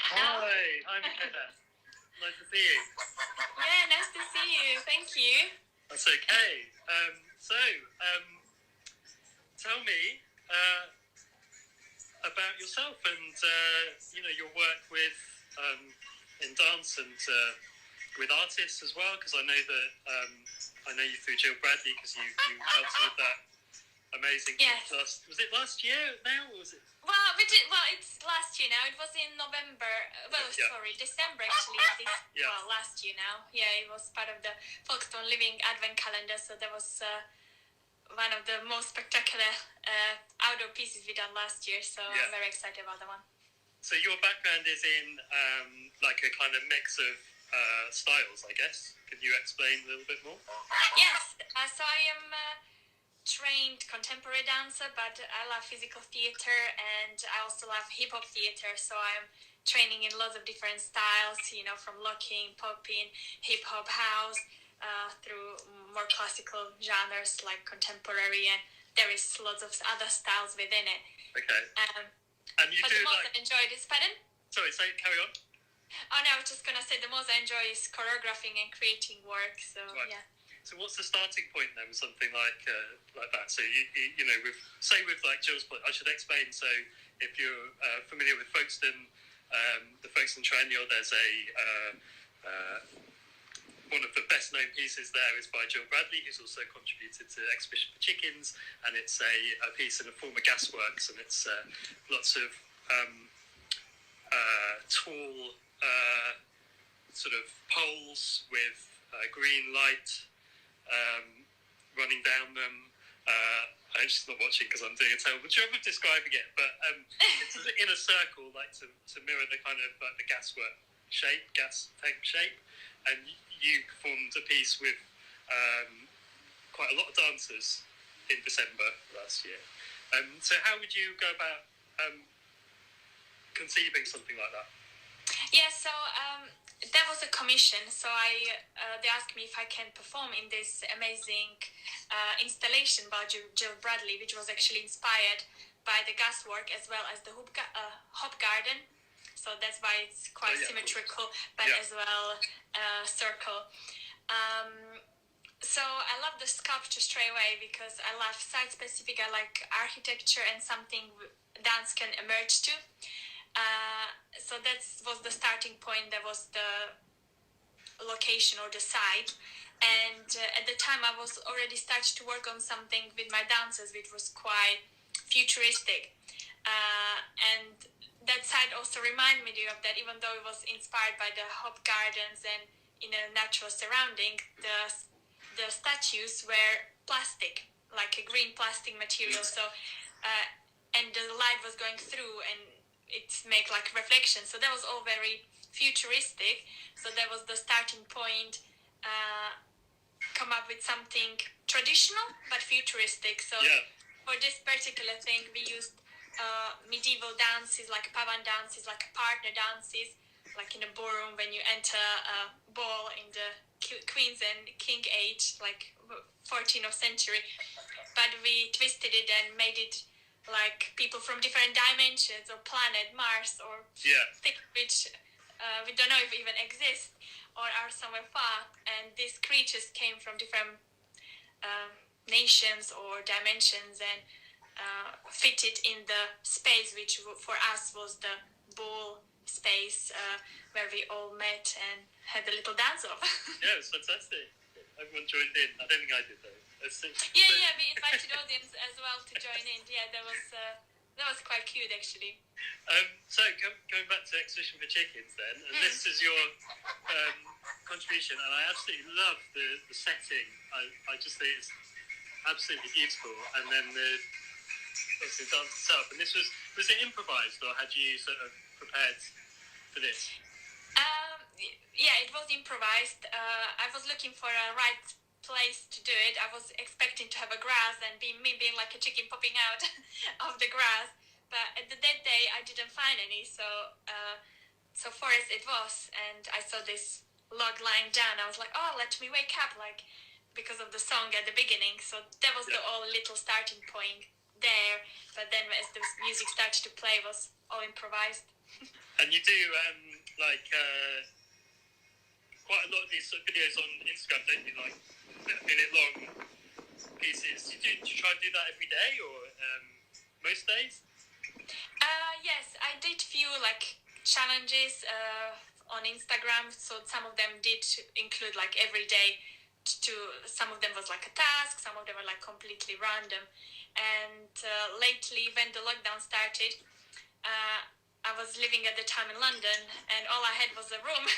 Hi, Michaela. Nice to see you. Yeah, nice to see you. Thank you. That's okay. Tell me about yourself and your work with in dance and with artists as well. Because I know that I know you through Jill Bradley because you helped with that amazing. Yes. Was it last year now, or was it? Well, it's last year now. It was in November. December actually. Last year now. Yeah, it was part of the Folkestone Living Advent Calendar. So that was one of the most spectacular outdoor pieces we done last year. So I'm very excited about that one. So your background is in like a kind of mix of styles, I guess. Can you explain a little bit more? Yes. So I am trained contemporary dancer, but I love physical theater and I also love hip-hop theater. So I'm training in lots of different styles, from locking, popping, hip-hop, house, through more classical genres like contemporary, and there is lots of other styles within it. Okay. And you but the most I enjoyed is, pardon? Sorry, carry on. Oh no, I was just going to say the most I enjoy is choreographing and creating work, so right. Yeah. So what's the starting point then with something like that? So with like Jill's point, I should explain. So if you're familiar with Folkestone, the Folkestone Triennial, there's one of the best known pieces there is by Jill Bradley, who's also contributed to Exhibition for Chickens, and it's a piece in a former gasworks, and it's lots of tall sort of poles with green light running down them. I'm just not watching because I'm doing a terrible job of describing it, but it's in a circle, like to mirror the kind of like the gas tank shape. And you performed a piece with quite a lot of dancers in December last year. So how would you go about conceiving something like that? Yeah, so that was a commission. So they asked me if I can perform in this amazing installation by Jill Bradley, which was actually inspired by the gaswork as well as the hop garden. So that's why it's quite symmetrical, but as well circle. So I love the sculpture straight away because I love site-specific. I like architecture and something dance can emerge to. So that was the starting point. That was the location or the site. And at the time, I was already started to work on something with my dancers, which was quite futuristic. And that site also reminded me of that, even though it was inspired by the hop gardens and in a natural surrounding, the statues were plastic, like a green plastic material. So, and the light was going through and it make like reflection. So that was all very futuristic. So that was the starting point. Come up with something traditional but futuristic. So for this particular thing, we used medieval dances like pavan dances, like partner dances, like in a ballroom when you enter a ball in the Queen's and King age, like 14th century. But we twisted it and made it like people from different dimensions or planet Mars or things which we don't know if even exist or are somewhere far, and these creatures came from different nations or dimensions and fitted in the space which for us was the ball space where we all met and had a little dance off. Yeah, it was fantastic. Everyone joined in. I don't think I did though. We invited audience as well to join in. Yeah, that was quite cute actually. So going back to Exhibition for Chickens then, and this is your contribution, and I absolutely love the setting. I just think it's absolutely beautiful, and then the dance itself. And this was it improvised or had you sort of prepared for this? Yeah, it was improvised. I was looking for a right place to do it. I was expecting to have a grass and me being like a chicken popping out of the grass, but at that day I didn't find any. So forest it was, and I saw this log lying down. I was like, oh, let me wake up, like because of the song at the beginning. So that was the all little starting point there. But then as the music started to play, it was all improvised. And you do quite a lot of these sort of videos on Instagram, don't you? Like minute long pieces. Do you try and do that every day or most days? Yes, I did few like challenges on Instagram. So some of them did include like every day. Some of them was like a task. Some of them were like completely random. And lately, when the lockdown started, I was living at the time in London, and all I had was a room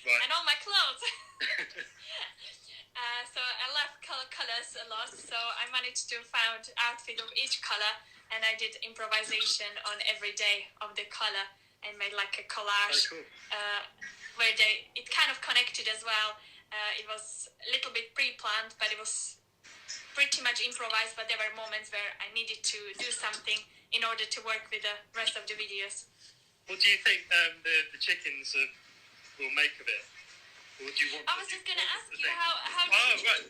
Right. and all my clothes. So I love colors a lot. So I managed to find outfit of each color, and I did improvisation on every day of the color and made like a collage. Oh, cool. Where it kind of connected as well. It was a little bit pre-planned, but it was pretty much improvised. But there were moments where I needed to do something in order to work with the rest of the videos. What do you think the chickens will make of it? Or do you want? I was just going to ask you how. Oh, right.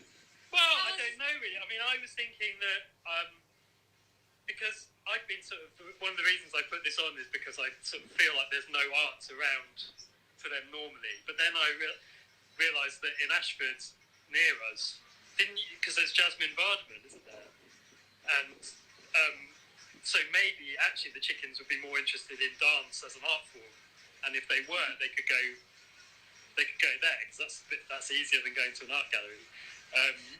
Well, I don't know really. I mean, I was thinking that because I've been sort of one of the reasons I put this on is because I sort of feel like there's no arts around for them normally. But then I realised that in Ashford near us, because there's Jasmine Vardaman, isn't there? And so maybe actually the chickens would be more interested in dance as an art form, and if they weren't, they could go there because that's easier than going to an art gallery.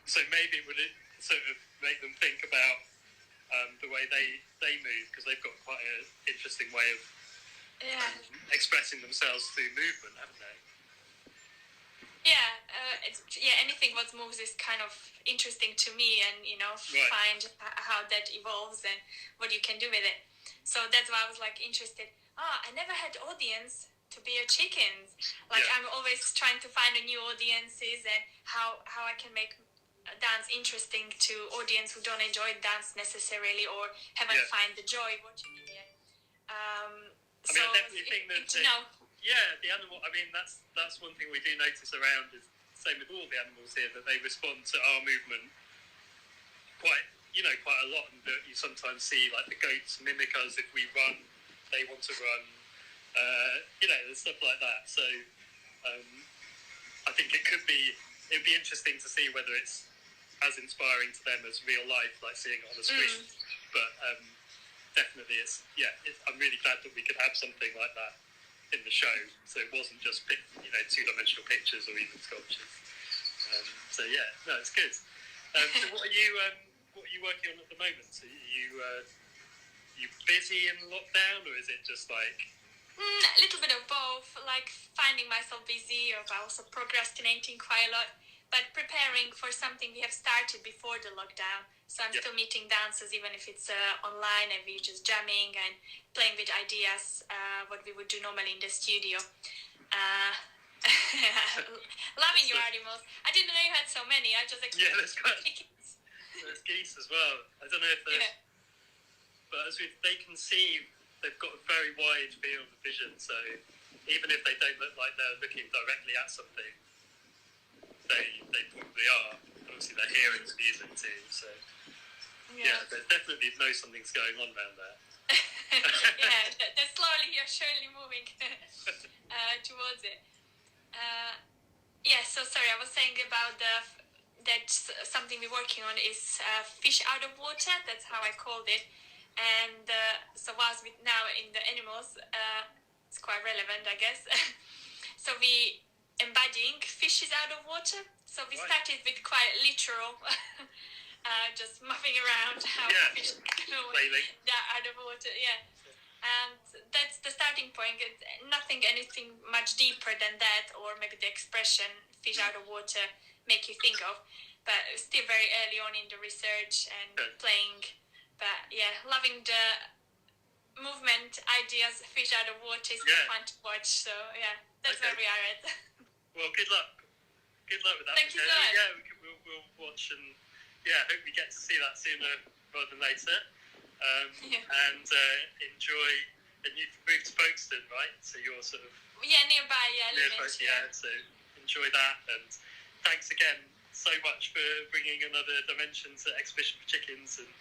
So maybe it would sort of make them think about the way they move, because they've got quite an interesting way of expressing themselves through movement, haven't they? Anything what moves is kind of interesting to me, and find how that evolves and what you can do with it. So that's why I was like interested. I never had audience to be a chicken. I'm always trying to find a new audiences and how I can make dance interesting to audience who don't enjoy dance necessarily or haven't find the joy watching it yet. I definitely think that the animal. I mean, that's one thing we do notice around is same with all the animals here, that they respond to our movement quite a lot, and that you sometimes see like the goats mimic us if we run, they want to run. Stuff like that. So I think it'd be interesting to see whether it's as inspiring to them as real life, like seeing it on a screen. But definitely, I'm really glad that we could have something like that in the show, so it wasn't just two-dimensional pictures or even sculptures. It's good. So what are you working on at the moment? So you busy in lockdown, or is it just like? A little bit of both, like finding myself busy or also procrastinating quite a lot, but preparing for something we have started before the lockdown. So I'm still meeting dancers, even if it's online, and we're just jamming and playing with ideas, what we would do normally in the studio. Loving your animals. I didn't know you had so many. I just expected chickens. There's geese as well. I don't know if there's... But they can see... They've got a very wide field of vision, so even if they don't look like they're looking directly at something, they probably are. Obviously, they're hearing the music too, so they definitely know something's going on around there. They're slowly or surely moving towards it. So sorry, I was saying about that something we're working on is fish out of water. That's how I called it. And so whilst we now in the animals, it's quite relevant, I guess. So we embodying fishes out of water. So we started with quite literal, just moving around how fish out of water. And that's the starting point. It's anything much deeper than that, or maybe the expression fish out of water make you think of. But still very early on in the research and playing. But loving the movement ideas, fish out of water is fun to watch. So that's where we are at. Well, good luck. Good luck with that. Thank you so much. We'll watch, and hope we get to see that sooner rather than later. And enjoy. And you've moved to Folkestone, right? So you're sort of nearby. So enjoy that, and thanks again so much for bringing another dimension to Exhibition for Chickens. And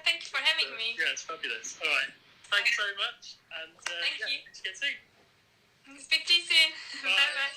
thank you for having me. It's fabulous. All right. Thanks so much. And Thank you. See you again soon. Speak to you soon. Bye. Bye.